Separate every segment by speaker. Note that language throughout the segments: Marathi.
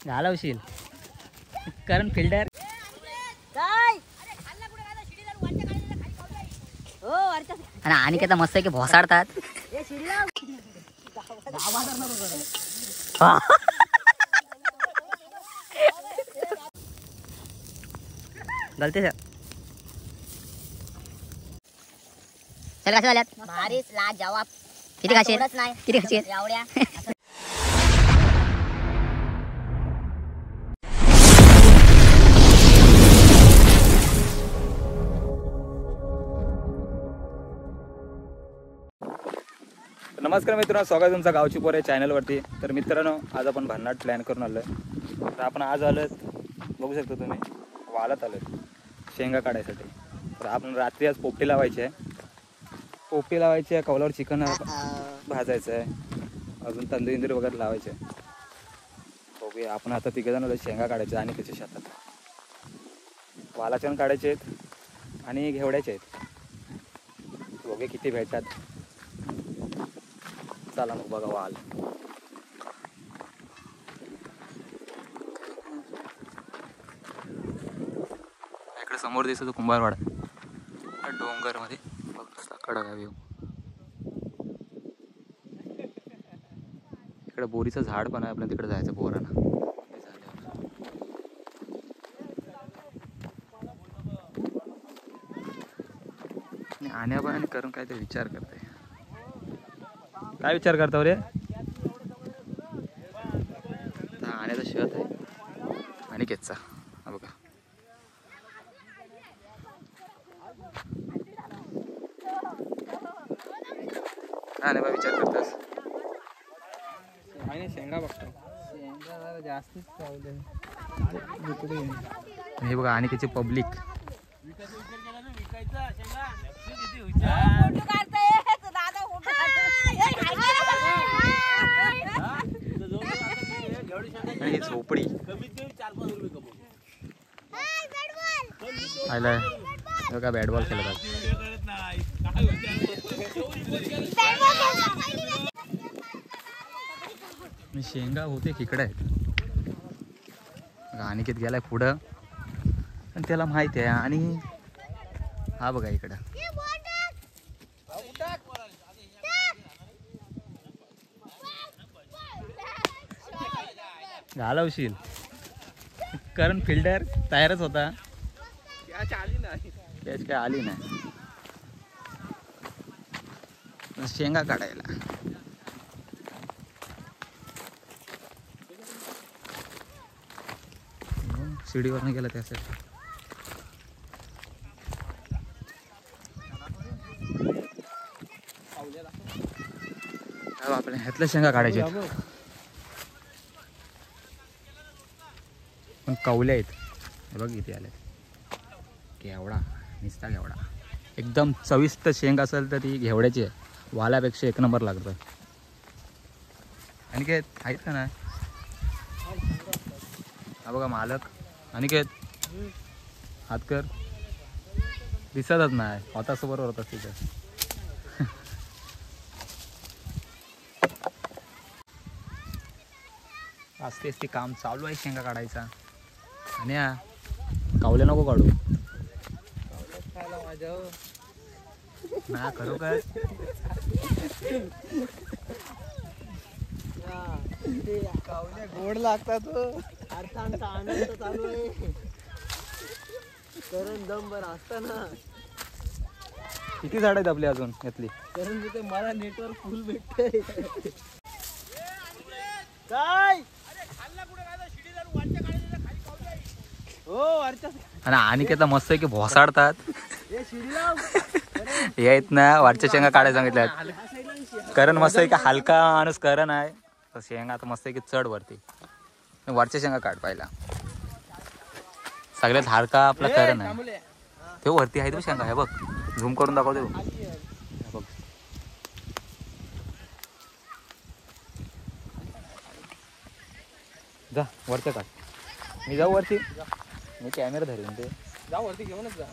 Speaker 1: घालवशील कारण फिल्डर आणि काय मस्त आहे की भोसाडतात. गलती सर चल कसं झाल्यात
Speaker 2: भारीच ला जवाब
Speaker 1: किती खाशील
Speaker 2: नाही
Speaker 1: किती खाशील
Speaker 2: एवढ्या
Speaker 3: नमस्कार मित्रांनो, स्वागत तुमचं गावची पोरे चॅनलवरती. तर मित्रांनो, आज आपण भन्नाट प्लॅन करून आलो आहे. तर आपण आज आलो बघू शकता तुम्ही वालात आलो शेंगा काढायसाठी. तर आपण रात्री आज पोपटी लावायची आहे. पोपटी लावायची आहे, कौलावर चिकन भाजायचं आहे, अजून तंदूरी इंदुरी वगैरे लावायचे आहे. बघूया आपण आता तिघजण आलो शेंगा काढायच्या आणि त्याच्या शेतात वालाचण काढायचे आहेत आणि घेवड्याचे आहेत. बघूया किती भेटतात. चला मग बघा वाल. इकडे समोर दिसतो कुंभारवाडा डोंगर मध्ये कडा व्ह्यू. इकडे बोरीचं झाड पण आहे, आपल्याला तिकडे जायचं बोराना. आण्या पण करून काहीतरी विचार करते. काय विचार करता रे? आण्याचा शेत आहे आणि केचा बघा. काय नाही बा विचार करतास? शेंगा बघतो. शेंगा जास्तच हे बघा आणि त्याची पब्लिक आणि ही झोपडी आलाय बघा. बॅट बॉल खेळतात. शेंगा होते इकडे आहेत. अनिकेत गेलाय पुढं पण त्याला माहिती आहे. आणि हा बघा इकडं घालवशील कारण फिल्डर तयारच होता. कॅच काय आली नाही. शेंगा काढायला शिडीवरनं गेला त्यासाठी. आपल्या ह्यातल्या शेंगा काढायच्या पण कवल्या आहेत. हे बघ इथे आले घेवडा, निसता घेवडा. एकदम चविष्ट शेंग असेल तर ती घेवड्याची आहे. वालापेक्षा एक नंबर लागतं. आणि काय आहेत का नाही? हा बघा मालक अनिकेत हात कर. दिसतच नाही. होताच बरोबर होताच तिथं. असते असते काम चालू आहे शेंगा काढायचा. आणि कावले नको काढू ना खरोखर.
Speaker 4: कावल्या गोड लागतात. अर्थांचा आनंद चालू आहे. करण दम बर असताना
Speaker 3: किती झाड आहेत आपली अजून यातली?
Speaker 4: करण तिथे मला नेटवर्क फुल भेटतंय. काय
Speaker 3: आणि अनिकेतला मस्त आहे की भोसाडतात. हे आहेत ना वरच्या शेंगा काढायला सांगितल्यात. करण मस्त आहे की हलका माणूस करण आहे. तर शेंगा आता मस्त आहे की चढ वरती. वरच्या शेंगा काढ पाहिला. सगळ्यात हलका आपला करण आहे. ते वरती आहे तो शेंगा. हे बघ झूम करून दाखवते बघ. जा वरच्या काढ. मी जाऊ वरती. मी कॅमेरा धरेन ते.
Speaker 4: जा वरती घेऊनच जा.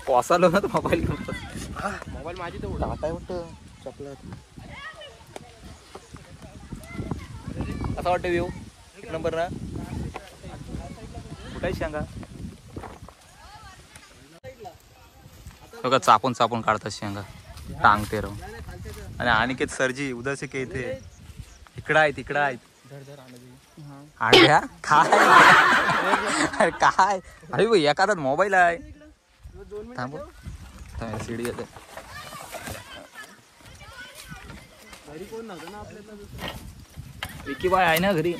Speaker 3: कोसालो ना तो मोबाईल घेऊन.
Speaker 4: मोबाईल माझी तर
Speaker 3: टाकाय वाटतं चपलात. कसा वाटतं व्ह्यू? एक नंबर ना. कुठे शेंगा बघा चापून चापून काढतात शेंगा टांगते राव. आणि अनिकेत सरजी उद्या से इथे इकडं आहेत इकडं आहेत. काय काय अरे भाई एखादा मोबाईल आहे. थांबू सीडी येते.
Speaker 4: घरी कोण नव्हतं ना आपल्याला.
Speaker 3: विकी बाय आहे ना घरी.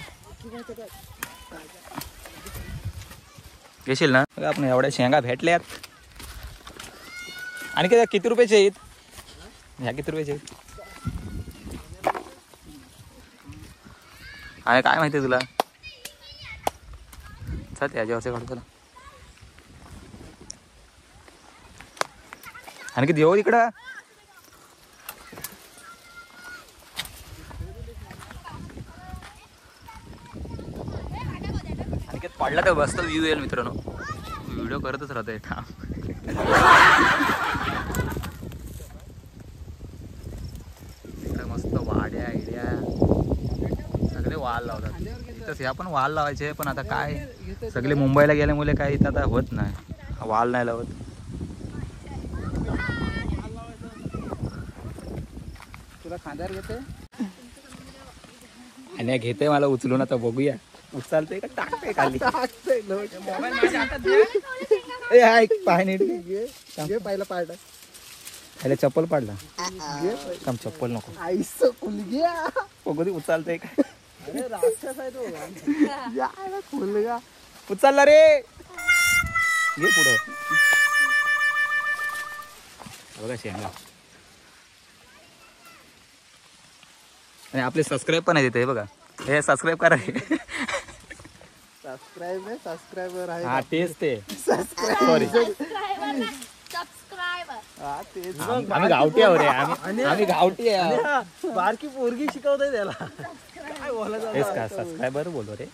Speaker 3: घेशील ना आपण एवढ्या शेंगा भेटल्यात. आणि काय किती रुपयाचे आहेत ह्या? किती रुपयाचे आहेत? आणि काय माहिती तुला? चल याच्यावरचे काढू चला. आणि किती येऊ इकडं? आणि पडला तर मस्त व्ह्यू येईल मित्रांनो. व्हिडिओ करतच राहतोय. मस्त वाड्या आयड्या सगळे वाल लावतात. इथंच ह्या पण वाल लावायचे पण आता काय सगळे मुंबईला गेल्यामुळे काय इथं आता होत नाही. वाल नाही लावत.
Speaker 4: तुला खांद्यावर घेते
Speaker 3: आणि घेते मला उचलून. आता बघूया उचलते का टाकते खाली. पाय नीट
Speaker 4: घे पहिला पार्ट.
Speaker 3: त्याला चप्पल पाडला. काम चप्पल नको.
Speaker 4: आईस कुलग्या
Speaker 3: बघू उचलते का?
Speaker 4: अरे राक्षस आहे तो. याला कुलगा
Speaker 3: उचलला रे. घे पुढं. बघा शेंगा. आणि आपले सबस्क्राईब पण आहे तिथे बघा. हे सबस्क्राईब करा.
Speaker 4: सबस्क्रायबर आहे.
Speaker 3: हा तेच ते.
Speaker 4: सॉरी
Speaker 3: आम्ही गावठी आहो रे. आम्ही गावठी आहे.
Speaker 4: बारकी पोरगी शिकवतोय त्याला. काय बोलायचं
Speaker 3: का सबस्क्रायबर बोलतो रे.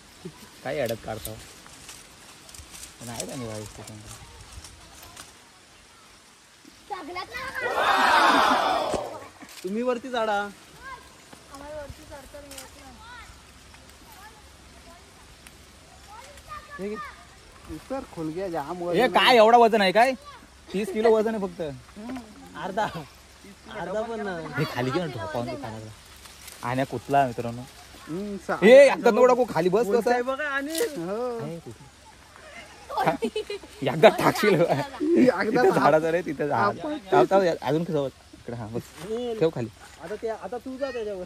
Speaker 3: काय अडत काढतो नाही का निवाय.
Speaker 4: तुम्ही वरती झाडा. सर खुलग्या जाम.
Speaker 3: हे काय एवढा वजन आहे काय? 30 किलो वजन आहे फक्त.
Speaker 4: अर्धा पण
Speaker 3: हे खाली घे ना पाहून. आणि कुठला मित्रांनो हे एकदा थोडा को खाली बस कसं आहे
Speaker 4: बघा. आणि
Speaker 3: एकदा टाकशील झाडाचं रे तिथे झाड अजून कसं इकडे. हा बस ठेव खाली.
Speaker 4: आता तू जा त्याच्यावर.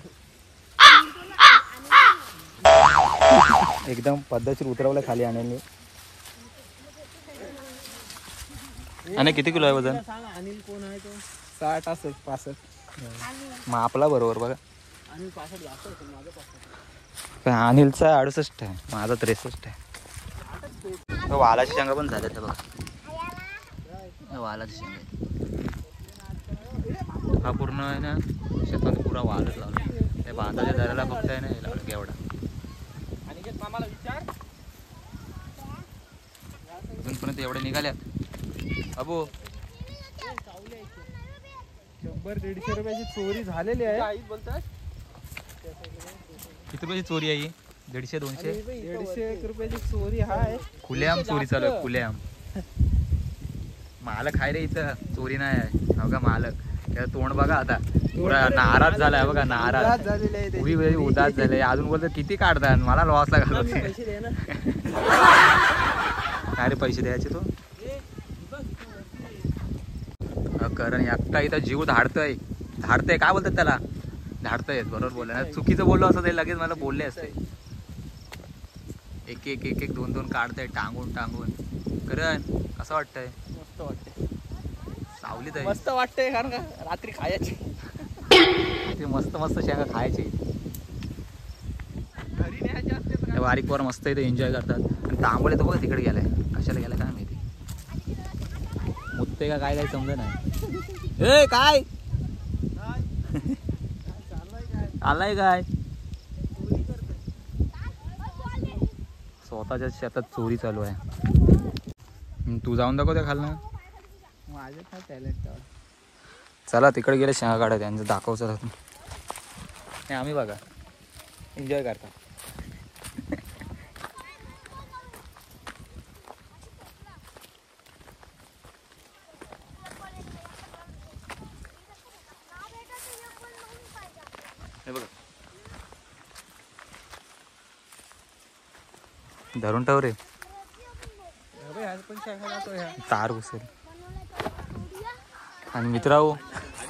Speaker 3: एकदम पद्धतशीर उतरवलं खाली आणले. आणि किती किलो आहे वजन?
Speaker 4: अनिल कोण आहे तो?
Speaker 3: 60 असेल 65. मग आपला बरोबर बघा.
Speaker 4: अनिल 65 जास्त असेल. माझं 65.
Speaker 3: अनिलचा 68 आहे. माझा 63 आहे. वालाची शेंगा पण झाल्या त्या बघा. वालाची शेंगा हा पूर्ण आहे ना शेतात पुरा वालच लावला. त्या बांधाच्या दराला फक्त आहे ना हे लावलं केवढा. अजूनपर्यंत एवढे निघाल्यात अबो.
Speaker 4: 100-150 रुपयाची चोरी झालेली आहे.
Speaker 3: किती रुपयाची चोरी आहे ही? 150-200
Speaker 4: 150 रुपयाची चोरी आहे.
Speaker 3: खुलेआम चोरी चालू आहे. खुलेआम. मालक आहे रे इथं. चोरी नाही आहे. हो का मालक. त्याचं तोंड बघा आता पुरा नाराज झालाय बघा. नाराज
Speaker 4: झालेली आहे.
Speaker 3: उभी उदास झाले. अजून बोलतो किती काढतात मला लॉसला घालवते.
Speaker 4: पैसे दे ना.
Speaker 3: काय रे पैसे द्यायचे तो? कारण एकटा इथं जीव धाडतय काय बोलतात त्याला? धाडतय. बरोबर बोलला. चुकीचं बोललो असं ते लगेच मला बोलले असते. एक एक एक एक 2-2 काढतय टांगून करण कसं वाटतंय?
Speaker 4: मस्त वाटतंय.
Speaker 3: सावलीत आहे.
Speaker 4: मस्त वाटतंय कारण का रात्री खायची.
Speaker 3: ते मस्त मस्त शेंगा खायचे.
Speaker 4: घरी न्यायचे असते.
Speaker 3: बारीक पोर मस्त इथे एन्जॉय करतात. आणि तांबोले तर बघा तिकडे गेलाय. कशाला गेलाय काय माहिती. मुत्ते का काय काय समजा नाही. ए काय आलाय काय? स्वतःच्या शेतात चोरी चालू आहे. तू जाऊन दाखव त्या खालना.
Speaker 4: माझे काय टॅलेंट.
Speaker 3: चला तिकडे गेले शेंगा काढा त्यांचं दाखवचं राहतो. आम्ही बघा एन्जॉय करतात. हे बघा धरून ठेव रे तार घुसेल. आणि मित्रांनो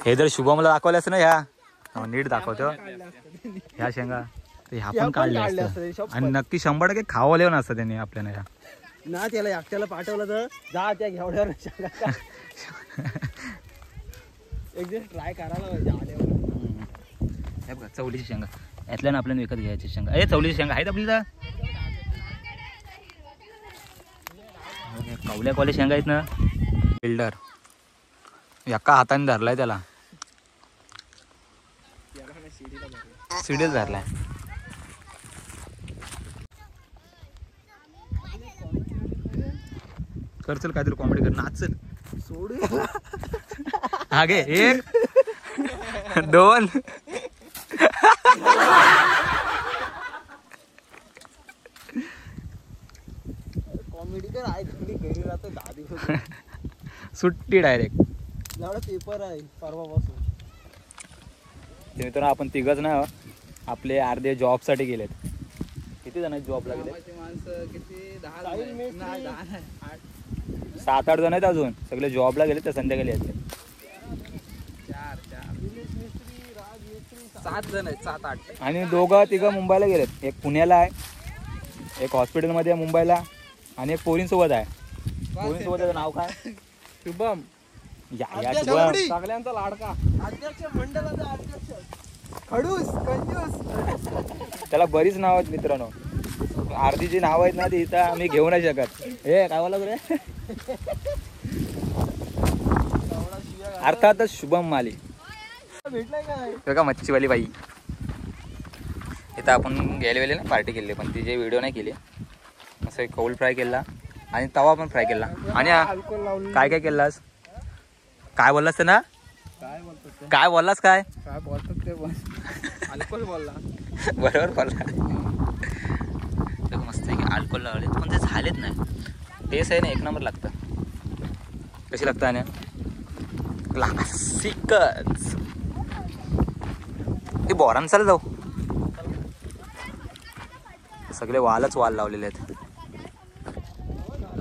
Speaker 3: हे जर शुभमला दाखवलं असतं ना ह्या नीट दाखवतो ह्या शेंगा तर ह्या पण काढल्या असतं आणि नक्की 100% खावं नसतं त्यांनी आपल्याला ह्या
Speaker 4: ना. त्याला एकट्याला पाठवलं तर जा त्या घेवड्यावर एक दिवस ट्राय करायला पाहिजे आल्यावर.
Speaker 3: हे बघा चवलीची शेंगा यातल्या ना आपल्याला विकत घ्यायची शेंगा. ए चवलीची शेंगा आहेत आपल्याला कवल्या कॉले शेंगा आहेत ना. बिल्डर एका हाताने धरलाय त्याला सिडील धरलाय. कर चल काहीतरी कॉमेडी कर नाच चल
Speaker 4: सोडू
Speaker 3: आगे 1 2
Speaker 4: कॉमेडी कर आहे घरी राहतो 10 दिवस
Speaker 3: सुट्टी डायरेक्ट.
Speaker 4: एवढा पेपर आहे परवापासून.
Speaker 3: मित्रांनो आपण तिघच ना आपले अर्धे जॉबसाठी गेलेत. किती जण जॉबला गेले?
Speaker 4: माणसं किती
Speaker 3: 7-8 जण आहेत अजून. सगळे जॉबला गेले तर संध्याकाळी येते.
Speaker 4: 7 जण आहेत 7-8
Speaker 3: आणि 2-3 मुंबईला गेलेत. एक पुण्याला आहे, एक हॉस्पिटलमध्ये आहे मुंबईला आणि एक पोरींसोबत आहे. पोरींसोबत त्याचं नाव काय?
Speaker 4: शुभम.
Speaker 3: या शुभम
Speaker 4: सगळ्यांचा लाडका अध्यक्ष मंडळाचा अध्यक्ष खडूस कंजूस.
Speaker 3: त्याला बरीच नाव आहेत मित्रांनो. अर्धी जी नाव आहेत ना ती इथं आम्ही घेऊ नाही शकत. हे काय बोला रे अर्थातच शुभम माली.
Speaker 4: भेटलाय काय
Speaker 3: बघा मच्छीवाली बाई. इथं आपण गेले वेळेला ना पार्टी केली पण तिचे व्हिडिओ नाही केली. असं एक कौल फ्राय केला आणि तवा पण फ्राय केला. आणि काय काय केलास? काय बोललास ते ना? काय बोललास? काय
Speaker 4: बोलतात ते पण अल्कोहोल बोलला.
Speaker 3: बरोबर बोलला. मस्त आहे की अल्कोहोल लावले पण ते झालेच नाही. टेस्ट आहे ना 1 नंबर लागतं. कशी लागतं आणि क्लासिकच. ते बोरांचाला जाऊ. सगळे वालच वाल लावलेले आहेत.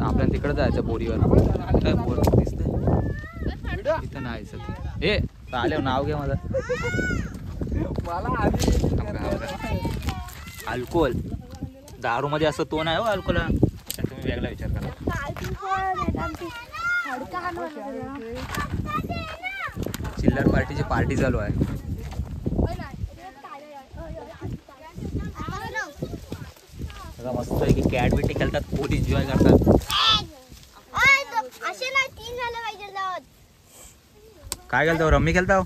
Speaker 3: आपल्याला तिकडे जायचं बोरीवर. बोर दिसतंय इथं नाही सध्या. हे आले नाव घे माझं. अल्कोहोल दारू मध्ये असं तो नाही हो अल्कोहोल. तुम्ही वेगळा विचार करा. चिल्लर पार्टीची पार्टी चालू आहे. मस्त आहे की कॅट बिटी खेळतात. खूप एन्जॉय करतात. काय खेळतो? रम्मी खेळताव?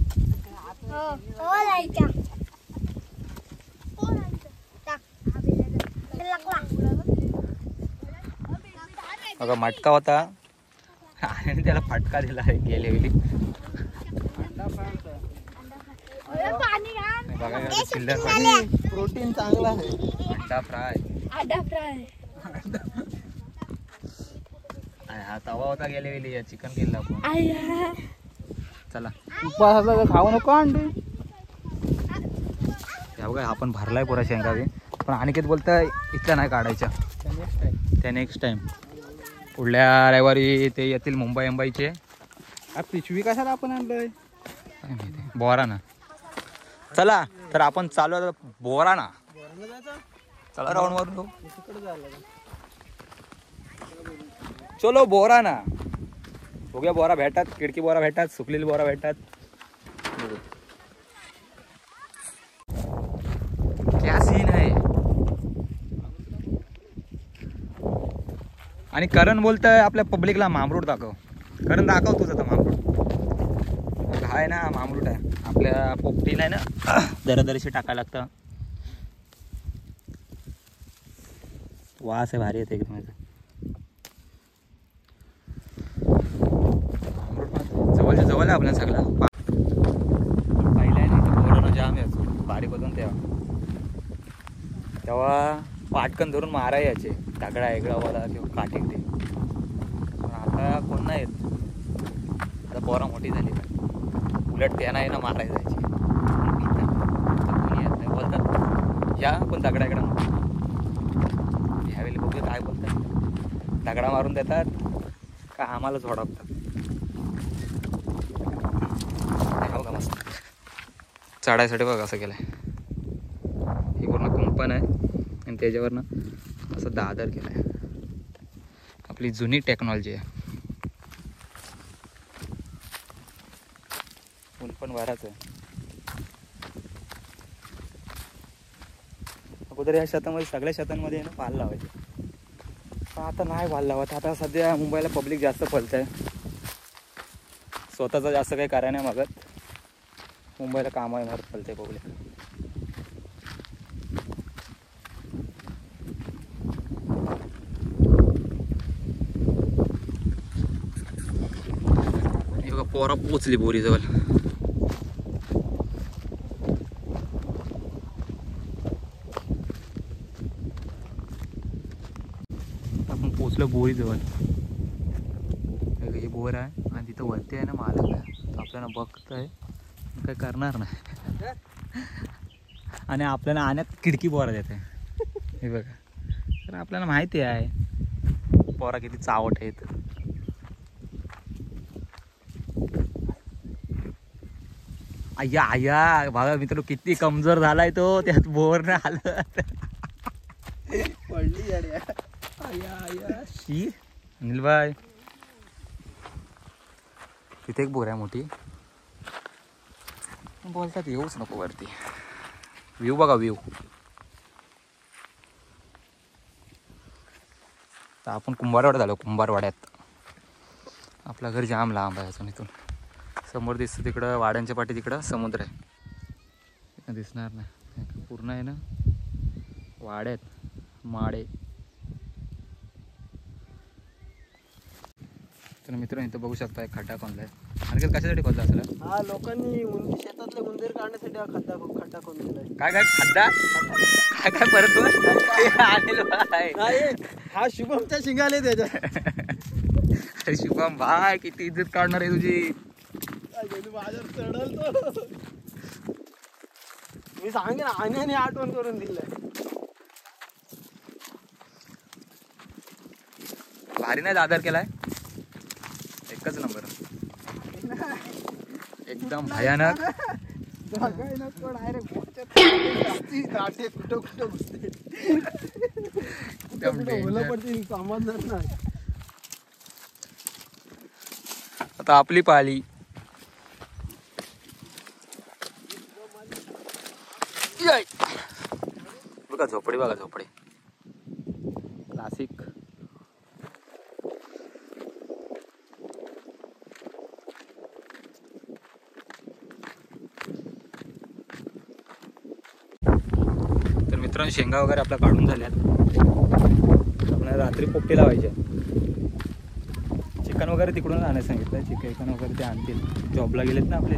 Speaker 3: बघा मटका होता आणि त्याला फटका दिला आहे गेले वेळी. बघा चिल्लर पार्टी.
Speaker 4: प्रोटीन चांगला आहे.
Speaker 3: अंडा फ्राय. हा तवा होता गेले वेळी. चिकन केलं आपण. चला
Speaker 4: उपास असला तर खाऊ नको अंडी.
Speaker 3: बघा आपण भरलाय पुरा शेंगा बी. पण अनिकेत बोलतोय इथल्या नाही काढायच्या. त्या नेक्स्ट टाइम पुढल्या रविवारी ते येतील मुंबईचे.
Speaker 4: पिशवी कशाला आपण आणलोय?
Speaker 3: बोराना. चला तर आपण चालू आहे बोराना. चला राऊंड मारून चलो बोराना. बघूया बोरा भेटतात. खिडकी बोरा भेटतात. सुकलेली बोरा भेटतात. क्या सीन है. आणि करण बोलतोय आपल्या पब्लिकला मामरूट दाखव. करण दाखव तुझं तर मामरूट. आहे ना मामरूट आहे आपल्या पोपटीला आहे ना. दरदरशी टाकायला लागतं. वास आहे भारी येते एकदम. जवळच्या जवळ आहे आपल्याला सगळं. पहिला आहे ना बोरानं जाम यायचो बारीक होतो तेव्हा पाटकन धरून मारा यायचे. दगडा वेगळावाला किंवा काठी ते. पण आता कोण नाही येत. आता बोरा मोठी झाली. उलट त्यांना आहे ना मारायला जायची. कोणी या पण दगडा ह्यावेळी बघूया काय बोलतात. दगडा मारून देतात का आम्हाला झोडावतात. बघा मस्त चढायसाठी बघा असं केलंय. ही पूर्ण कुंपण आहे आणि त्याच्यावरनं असं दादर केलंय. आपली जुनी टेक्नॉलॉजी आहे. ऊन पण वाराच आहे. अगोदर या शेतामध्ये सगळ्या शेतांमध्ये ना पाल लावायचे, पण आता नाही पाल लावत. आता सध्या मुंबईला पब्लिक जास्त पळत आहे. स्वतःचं जास्त काही कार्य नाही मागत. मुंबईला कामं येणार पळते पब्लिक. हे बघा पोरा पोचली बोरीजवळ. आपण पोचलो बोरीजवळ. हे बोर आहे आणि तिथं वरती आहे ना मालक आहे. तो आपल्याला बघतोय, काही करणार नाही. आणि आपल्याला आण्यात खिडकी पोरा देते. हे बघा, तर आपल्याला माहिती आहे पोरा किती चावट आहेत. आया आया बघा मित्र किती कमजोर झालाय तो, त्यात बोर नाही आलं.
Speaker 4: पडली यार.
Speaker 3: आया आया शी अनिल भाई, तिथे एक बोर आहे मोठी. बोलतात येऊच नको वरती. व्ह्यू बघा व्ह्यू. तर आपण कुंभारवाड्यात आलो. कुंभारवाड्यात आपलं घर जाम लांब आहे अजून इथून. समोर दिसतं तिकडं वाड्यांच्या पाठी तिकडं समुद्र आहे. दिसणार नाही पूर्ण आहे ना वाड्यात माडे. तर मित्रांनो इथं बघू शकता एक खड्डा खोदलाय. आणि कशासाठी खोदला असेल?
Speaker 4: हा लोकांनी शेतातले उंदीर काढण्यासाठी हा खड्डा खोदलेला आहे.
Speaker 3: काय काय खड्डा काय काय परत
Speaker 4: हा शुभमच्या शिंगाले त्याच्या.
Speaker 3: शुभम भाई किती इज्जत काढणार आहे तुझी.
Speaker 4: माझ्यावर चढल तो. मी सांगेन आण्याने आठवण करून दिलंय.
Speaker 3: भारी नाही आधार केलाय. एकच नंबर एकदम भयानक. आता आपली पाली. बघा झोपडी बघा झोपडी क्लासिक. तर मित्रांनो शेंगा वगैरे आपल्या काढून झाल्यात. आपल्याला रात्री पोपटी लावायचे. चिकन वगैरे तिकडून आणायला सांगितलं. चिकन वगैरे ते आणतील. जॉबला गेलेत ना आपले,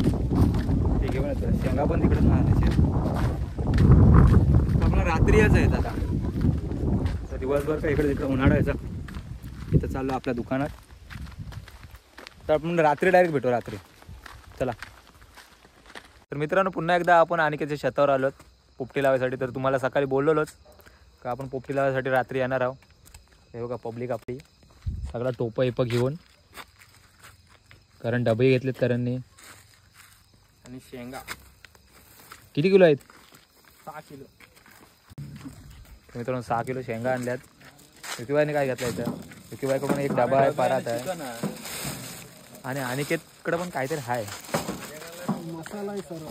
Speaker 3: ते घेऊन येतात. शेंगा पण तिकडून आणायचे. आपल्याला रात्री यायचं आहेत आता. तर दिवसभर काय इकडे तिकडे उन्हाळायचा. इथं चाललो आपल्या दुकानात. तर आपण रात्री डायरेक्ट भेटू रात्री. चला. तर मित्रांनो पुन्हा एकदा आपण अनिकेतच्या शेतावर आलोत पोपटी लावायसाठी. तर तुम्हाला सकाळी बोललोच का आपण पोपटी लावायसाठी रात्री येणार आहोत. हे बघा पब्लिक आपली सगळा टोपं इपं घेऊन, कारण डबे घेतलेत करणनी. आणि शेंगा किती किलो आहेत?
Speaker 4: 6 किलो.
Speaker 3: मित्रांनो 6 किलो शेंगा आणल्यात. विकीबाईने काय घेतलं इथं? विकीबाईकडून एक डबा आहे, परात आहे. आणि अनिकेतकडे पण काहीतरी आहे
Speaker 4: मसाला आहे सर्व.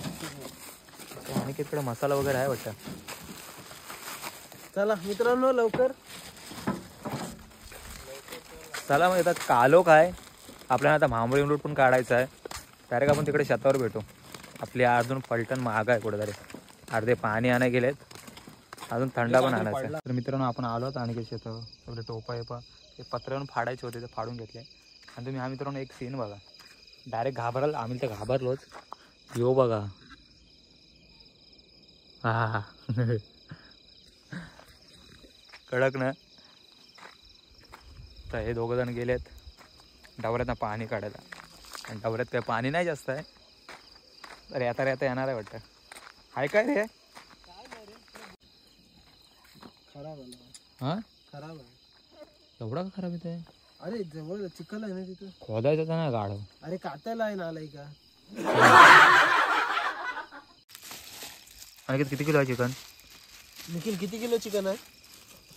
Speaker 3: अनिकेतकडे मसाला वगैरे आहे वाटतं.
Speaker 4: चला मित्रांनो लवकर
Speaker 3: चला मग आता कालो काय आपल्याला आता भांबळी रोड पण काढायचा आहे. डायरेक्ट आपण तिकडे शेतावर भेटू. आपली अजून पलटण महाग आहे कुठेतरी. अर्धे पाणी आणाय गेलेत, अजून थंडा पण आणायचा. तर मित्रांनो आपण आलोत अनिकेत शेतावर. सगळे टोपा येपा ते पत्र्यावरून फाडायचे होते ते फाडून घेतले. आणि तुम्ही हा मित्रांनो एक सीन बघा. डायरेक्ट घाबराल. आम्ही तर घाबरलोच. यो बघा हा कडक ना. तर हे दोघं जण गेलेत डवऱ्यातनं पाणी काढायला. आणि डवऱ्यात काय पाणी नाही जास्त आहे. तर येता येणार आहे वाटतं. आहे काय रे?
Speaker 4: खराब आहे.
Speaker 3: हा
Speaker 4: खराब आहे.
Speaker 3: एवढा का खराब येतोय?
Speaker 4: अरे जवळ चिखल आहे ना तिथं.
Speaker 3: खोदायचं का ना गाढव?
Speaker 4: अरे काटायला आहे ना आलाय का.
Speaker 3: आणि किती किलो आहे चिकन?
Speaker 4: निखिल किती किलो चिकन आहे?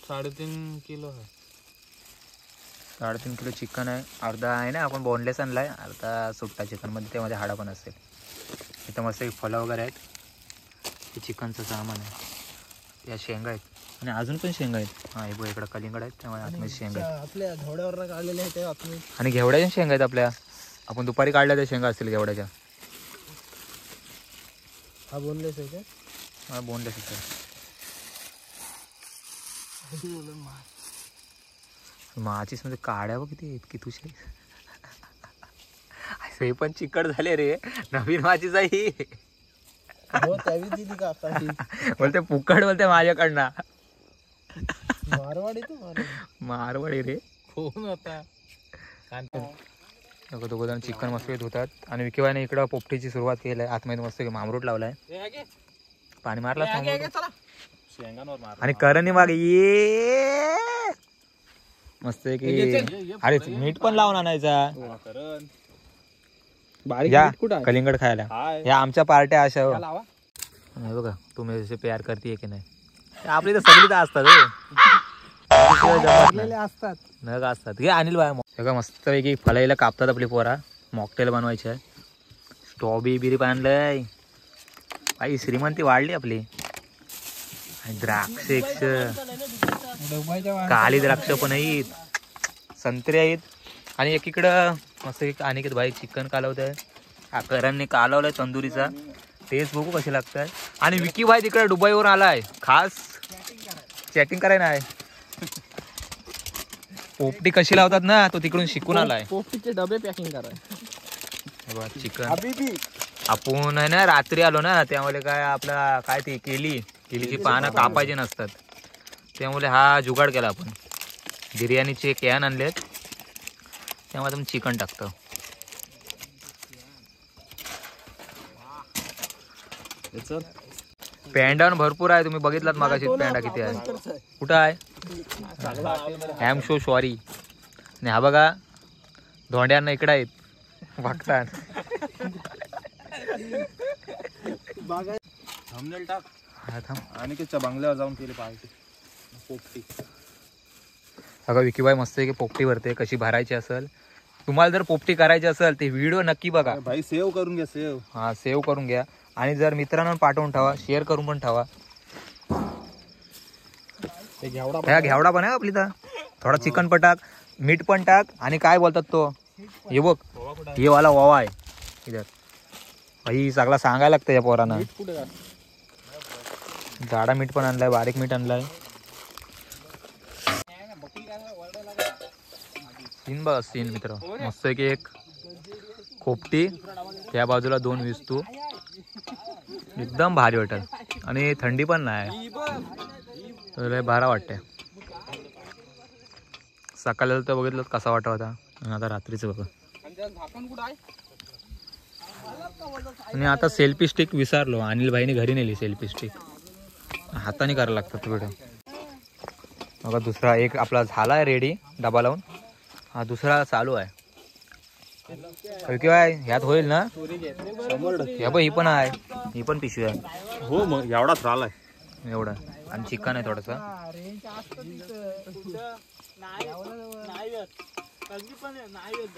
Speaker 2: 3.5 किलो आहे.
Speaker 3: 3.5 किलो चिकन आहे. अर्धा आहे ना आपण बोनलेस आणलाय, अर्धा सुट्टा चिकन मध्ये, त्यामध्ये हाडा पण असेल. इथं मस्त फळं वगैरे आहेत. हे चिकनचं सामान आहे. या शेंगा आहेत आणि अजून पण शेंगा आहेत. हा हे बघ इकडं कलिंगड आहेत, त्यामुळे आतमध्ये शेंगा आहेत.
Speaker 4: आपल्या घोड्यावर काढलेले आहेत ते आपण.
Speaker 3: आणि घेवड्याच्या शेंगा आहेत आपल्या. आपण दुपारी काढल्या त्या शेंगा असतील घेवड्याच्या.
Speaker 4: हा बोनलेस आहे का?
Speaker 3: हा बोनलेस आहे. माचीस मध्ये काड्या बघ किती इतकी तुझे. हे पण चिकट झाले रे. नवीन माचीस आहे ही.
Speaker 4: हो त्यावी दिली का आता ही?
Speaker 3: बोलते फुकट बोलते माझ्याकडनं.
Speaker 4: मारवाडी तो
Speaker 3: मारवाडी रे.
Speaker 2: कोण होता?
Speaker 3: दोघं जण चिकन मस्त धुतात. आणि विकेवाने इकडं पोपटीची सुरुवात केली आहे. आतमध्ये मस्त मामरूट लावलाय. पाणी मारला
Speaker 2: शेंगांवर मार.
Speaker 3: आणि करणी माग ये मस्त की. अरे मीठ पण लावून आणायचा. या कलिंगड खायला. या आमच्या पार्ट्या अशा नाही बघा. तुम्ही जसे प्यार करते की नाही. आपली तर सगळी तर असतात
Speaker 4: असतात.
Speaker 3: नग असतात. घे अनिल बाय सगळं मस्त पैकी फलाईला कापतात आपली पोरा. मॉकटेल बनवायची आहे. स्ट्रॉबेरी आणलंय. आई श्रीमंती वाढली आपली. आणि द्राक्ष काळी द्राक्ष पण आहेत. संत्रे आहेत. आणि एकीकडं मस्त एक अनिकेत भाई चिकन कालवत आहे. हा करणने कालवलाय तंदुरीचा. टेस्ट बघू कसे लागतात. आणि विकी भाई तिकडे दुबईवरून आलाय खास चॅटिंग करायला आहे. पोपटी कशी लावतात ना तो तिकडून शिकून आलाय.
Speaker 4: पोपटीचे डबे पॅकिंग करा.
Speaker 3: चिकन आपण आहे ना रात्री आलो ना, त्यामुळे काय आपला काय ती केलीची पानं कापायची नसतात. त्यामुळे हा जुगाड केला आपण. बिर्याणीचे कॅन आणलेत, त्यामध्ये आपण चिकन टाकतो. पेंडा भरपूर आहे. तुम्ही बघितलात मागाशी पेंडा किती आहे. कुठं आहे? Ham show sorry. आणि हा बघा धोंड्यांना इकडे आहेत बघतात.
Speaker 2: थंबनेल टाक.
Speaker 3: हा थांब.
Speaker 2: आणि त्याच्या बंगल्यावर जाऊन केली पाहिजे पोपटी.
Speaker 3: अगं विकीबाई मस्त आहे की पोपटी भरते. कशी भरायची असेल, तुम्हाला जर पोपटी करायची असेल ते व्हिडिओ नक्की बघा
Speaker 2: भाई. सेव्ह करून घ्या. सेव्ह.
Speaker 3: हा सेव्ह करून घ्या. आणि जर मित्रांना पाठवून ठेवा, शेअर करून पण ठेवा. घेवडा पण आहे आपली तर. थोडा चिकन पण टाक, मीठ पण टाक. आणि काय बोलतात तो हे बघ, हे वाला ओवा आहे इधर. भाई सगळा सांगायला लागतं या पोरांना. जाडा मीठ पण आणलाय, बारीक मीठ आणलाय. सीन बघ सीन मित्र. मस्त आहे की एक खोपटी, त्या बाजूला 2 विस्तू. एकदम भारी वाटेल. आणि थंडी पण नाही, लय भारा वाटते. सकाळी तर बघितलं कसा वाटत होता. आता रात्रीच बघ. आणि आता सेल्फी स्टिक विसरलो. अनिल भाईने घरी नेली सेल्फी स्टिक. हाताने करायला लागतात व्हिडिओ. बघा दुसरा एक आपला झाला आहे रेडी डबा लावून. हा दुसरा चालू आहे. किंवा ह्यात होईल ना. ह्या बघ ही पण आहे, ही पण पिशवी आहे.
Speaker 2: हो मग एवढाच राहिलाय.
Speaker 3: एवढा. आणि चिकन आहे थोडंसं.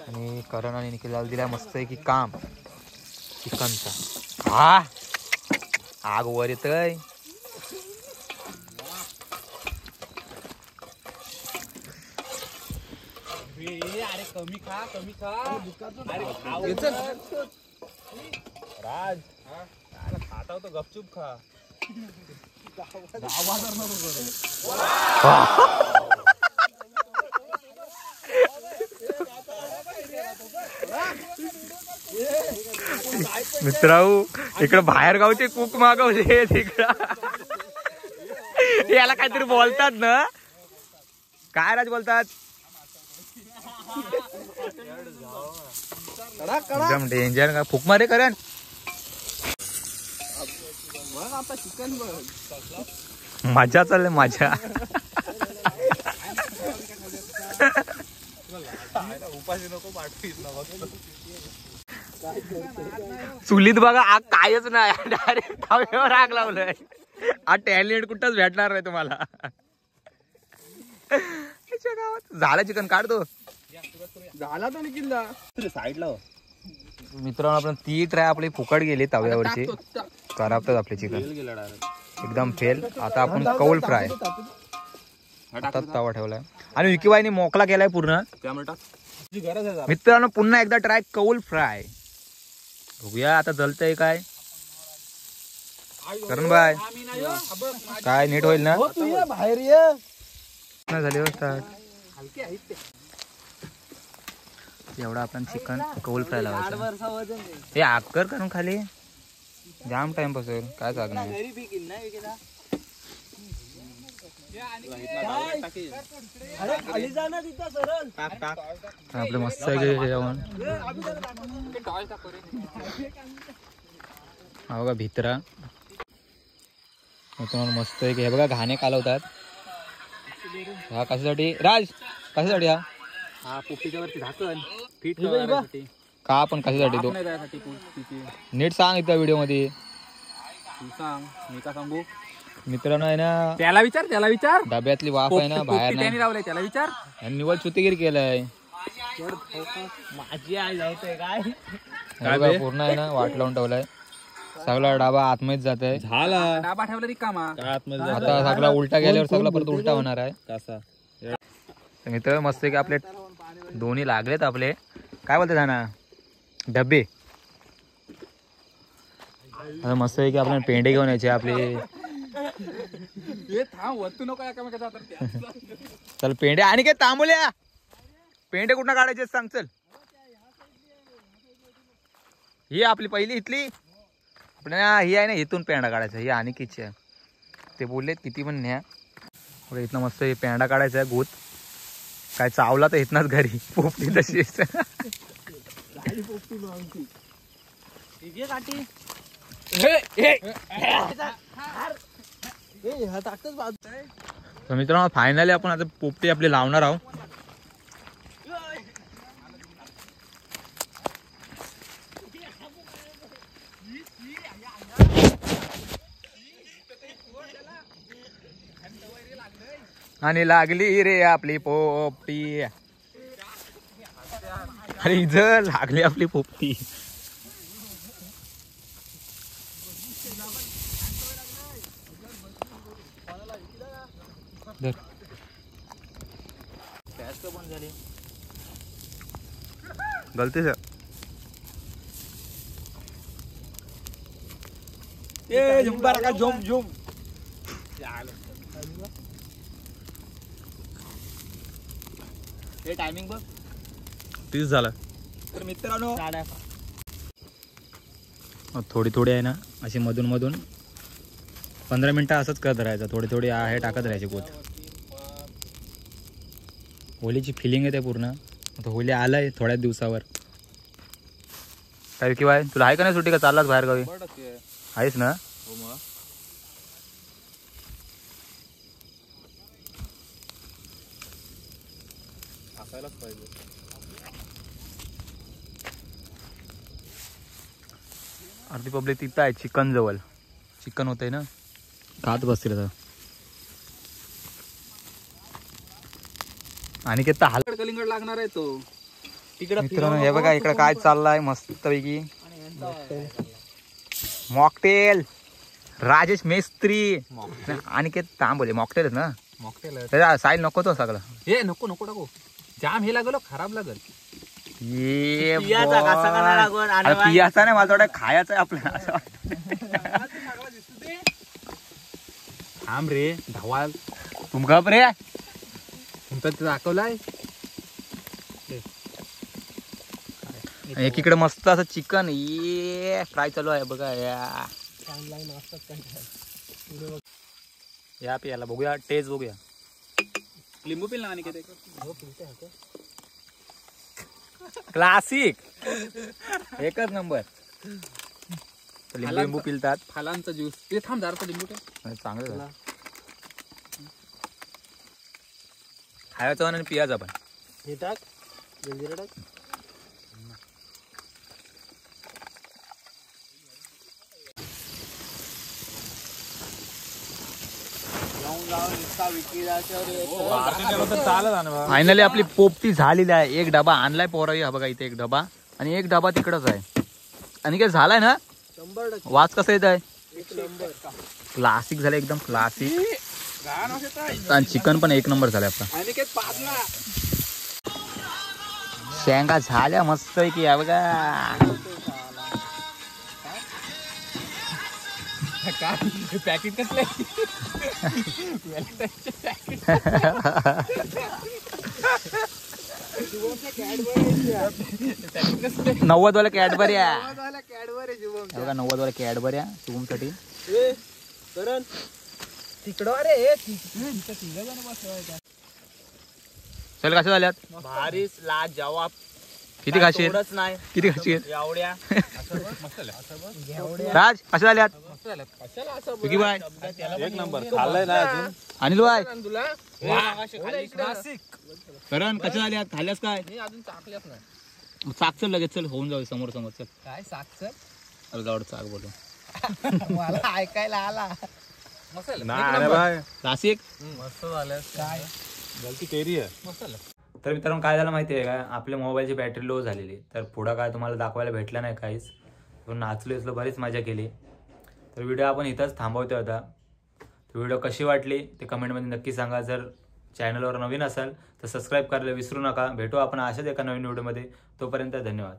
Speaker 3: आणि करण आणि निखिल दिला मस्त आहे की काम चिकनचा. हा आग वर येतय.
Speaker 2: अरे कमी खा. राज खाता हो तो गपचूप खा.
Speaker 3: मित्रांनो इकडे बाहेर गावचे कुक मागवले तिकडं. याला काहीतरी बोलतात ना. काय राज बोलतात. एकदम डेंजर का फुक मारे करण. मजा चालले मजा.
Speaker 2: उपाशी नको पाठवीस ना मस्त.
Speaker 3: चुलीत बघा आग कायच नाही, डायरेक्ट तव्यावर आग लावलंय. हा टॅलेंट कुठंच भेटणार नाही तुम्हाला. झाला चिकन काढतो.
Speaker 4: झाला तर किल्ला
Speaker 2: साईडला हो.
Speaker 3: मित्रांनो आपण ती ट्राय आपली फुकट गेली तव्यावरची. खराबतात आपले चिकन
Speaker 2: गेला डायरेक्ट.
Speaker 3: एकदम फेल. आता आपण कौल फ्राय आता तवा ठेवलाय आणि विकीबाईने मोकला केलाय पूर्ण.
Speaker 2: त्यामुळे टाक. तुझी गरज आहे जरा.
Speaker 3: मित्रांनो पुन्हा एकदा ट्राय कौल फ्राय बघूया आता जलतय काय. करण बाय काय नीट होईल ना.
Speaker 4: तू ये बाहेर ये.
Speaker 3: झाली स्टार्ट. एवढा आपण चिकन कौल फ्राय लावायचं. हे आकर करून खाली जाम टाइम बसेल काय सांगणार.
Speaker 4: खाली जा ना तिथं सरळ.
Speaker 3: आपलं मस्त आहे जेवण. हा बघा भित्रा तुम्हाला मस्त आहे की. हे बघा घाणे कालवतात. हा कशासाठी राज कशासाठी हा
Speaker 2: हा पोपटीच्या वरती झाकण फिट
Speaker 3: का आपण कशासाठी तो नीट सांग इथं व्हिडिओ मध्ये.
Speaker 2: सांग मी का सांगू.
Speaker 3: मित्रांनो आहे ना
Speaker 2: त्याला विचार
Speaker 3: डब्यातली वाफ आहे ना बाहेर नाही
Speaker 2: लावलंय त्याला विचार.
Speaker 3: आणि निवड चुतीगिरी केलंय.
Speaker 4: माझी आई जायचंय काय.
Speaker 3: हे बघा, पूर्ण आहे ना वाट लावून ठेवलाय. सगळा डाबा आतमध्ये जात आहे.
Speaker 2: झाला
Speaker 4: डाबा ठेवला रिकामा.
Speaker 3: आता सगळा उलटा गेल्यावर सगळा परत उलटा होणार आहे.
Speaker 2: कसा
Speaker 3: तर मित्र मस्त आहे की आपले दोन्ही लागलेत आपले काय बोलतात ना डबे. आता मस्त आहे की आपण पेंडे घेऊन यायचे आपले. चल पेंडे आणि काय तांबूल्या पेंडे कुठं काढायचे सांग. चल ही आपली पहिली इथली आपल्या ही आहे ना इथून पेंडा काढायचा. ही आणि किची आहे ते बोललेत किती पण न्या. इथनं मस्त पेंडा काढायचा आहे. गोत काय चावला तर इथनच घरी पोपटी तशीच. मित्रांनो फायनली आपण आता पोपटी आपली लावणार आहोत. आणि लागली रे आपली पोपटी. अरे इथं लागली आपली पोपटी. गलती से
Speaker 4: झुम हे टायमिंग बघ
Speaker 3: 30 झाला.
Speaker 4: तर मित्रांनो
Speaker 3: थोडी थोडी आहे ना अशी मधून मधून 15 मिनिटं असंच करत राहायचं. थोडी थोडी आहे टाकत राहायची गोत. होलीची फिलिंग येते पूर्ण. आता होली आलाय थोड्याच दिवसावर. काय किंवा तुला आहे का नाही सुट्टी का चाललाच बाहेर गावी आहेस ना.
Speaker 2: असायलाच पाहिजे.
Speaker 3: अर्धी पब्लिक तिथं आहे चिकन जवळ. चिकन होतंय ना खात बसतील आता. आणि ते
Speaker 4: कलिंगड लागणार आहे तो तिकडे.
Speaker 3: मित्रांनो हे बघा इकडे काय चाललाय मस्त पैकी मॉकटेल. राजेश मेस्त्री आणि ते तांबोले मॉकटेल ना.
Speaker 2: मॉकटेल
Speaker 3: साईल नको तो सगळं.
Speaker 2: हे नको नको टाकू. जाम हे लागलो खराब लागल.
Speaker 3: ये
Speaker 4: लागून
Speaker 3: पियाचा नाही मला थोडा खायचा आहे आपल्याला असं वाटतं.
Speaker 2: थांब रे धवाल
Speaker 3: तुमका रे
Speaker 2: तुमचं ते दाखवलाय.
Speaker 3: एकीकडे मस्त असं चिकन ये फ्राय चालू आहे बघा. या पियाला बघूया टेस्ट बघूया.
Speaker 4: लिंबू पिल ना आणि
Speaker 3: क्लासिक एकच नंबर. लिंबू पिलतात
Speaker 4: फलांचा ज्यूस. ते थांब जरा लिंबू
Speaker 3: चांगलं झालं. खायचा आणि पियाचा पण.
Speaker 4: हे टाक जंजिरा टाक.
Speaker 3: फायनली आपली पोपटी झालेली आहे. एक डबा आणलाय पोराई, हा बघा इथे एक डबा आणि एक डबा तिकडच आहे. आणि काय झालाय ना
Speaker 4: 100%
Speaker 3: वाच कसा येत आहे.
Speaker 4: एक नंबर.
Speaker 3: क्लासिक झालं एकदम क्लासिक. आणि चिकन पण एक नंबर झालं आपला. शेंगा झाल्या मस्त की या बघा.
Speaker 2: पॅकेट कसले
Speaker 3: 90 वाला कॅडबरी आहे
Speaker 4: कॅडबरी शुभम.
Speaker 3: बघा. 90 वाला कॅडबरी आहे शुभम साठी.
Speaker 4: करण तिकडं अरे
Speaker 3: चल कशा झाल्यात.
Speaker 4: भारीच ला जवाब.
Speaker 3: किती खाशील
Speaker 4: थोडंच नाही
Speaker 3: किती खाशील
Speaker 4: एवढ्या
Speaker 3: राज कशा झाल्यात. किती बाय
Speaker 2: एक नंबर खाल्लाय ना अजून.
Speaker 3: अनिल बाय
Speaker 4: तुला
Speaker 3: करण कशा झाल्यात. खाल्ल्यास काय
Speaker 4: अजून चाकल्याच नाही.
Speaker 3: चाक चल लगेच. चल होऊन जाऊ समोर समोर. चल
Speaker 4: काय साक्षर
Speaker 3: अरे जाऊ चाक बोलू.
Speaker 4: मला ऐकायला आला.
Speaker 3: क्लासिक.
Speaker 4: मस्त झालं काय
Speaker 2: गलती केली आहे.
Speaker 3: तर मित्रांनो काय झालं माहिती आहे का, आपल्या मोबाईलची बॅटरी लो झालेली. तर पुढं काय तुम्हाला दाखवायला भेटलं नाही काहीच. पण नाचलो बरीच मजा केली. तर व्हिडिओ आपण इथंच थांबवतो होता. तर व्हिडिओ कशी वाटली ते कमेंटमध्ये नक्की सांगा. जर चॅनलवर नवीन असाल तर सबस्क्राईब करायला विसरू नका. भेटू आपण अशाच एका नवीन व्हिडिओमध्ये. तोपर्यंत धन्यवाद.